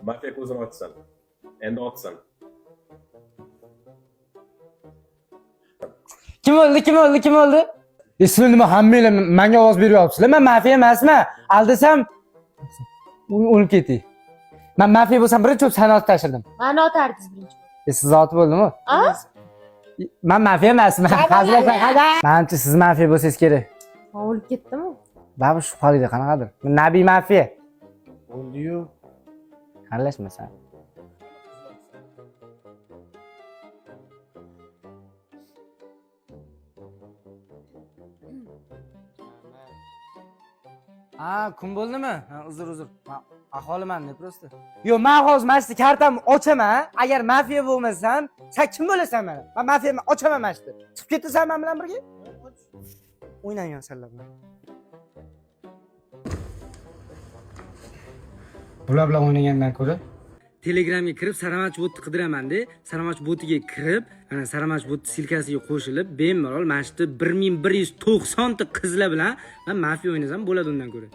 Mafiya ko'zini ochsin. Endi ochsin. Kim o'ldi? Ismim nima? Hammanglar menga ovoz beryapsizlar. Men mafiya emasman. Aldasam o'lib ketay. Men mafiya bo'lsam birinchi o'p sanat tashirdim. Mani otardingiz birinchi. Siz zoti bo'ldimi? A? Men mafiya emasman. Menimcha siz mafiya bo'lsangiz kerak. O'lib ketdimi? Ba'zi shubhali qanaqadir. Nabiy mafiya. O'ldi-yu. Aralashmasan. Kun bo'ldimi? Uzr. Aholiman-da prosta. Yo'q, men hozir mana shu kartamni ochaman. Agar mafiya bo'lmasam, sen kim bo'lasan meni? Men mafiyani ochaman mana shu. Chiqib ketasan men bilan birga? O'ynayman senlar bilan. Bular bilan o'ynagandan ko'ra Telegramga kirib Saramach botni qidiraman-da. Saramach botiga kirib, ana Saramach bot silkasiga qo'shilib, bemalol mana shu 1190 ta qizlar bilan men mafiya o'ynasam bo'ladi undan ko'ra.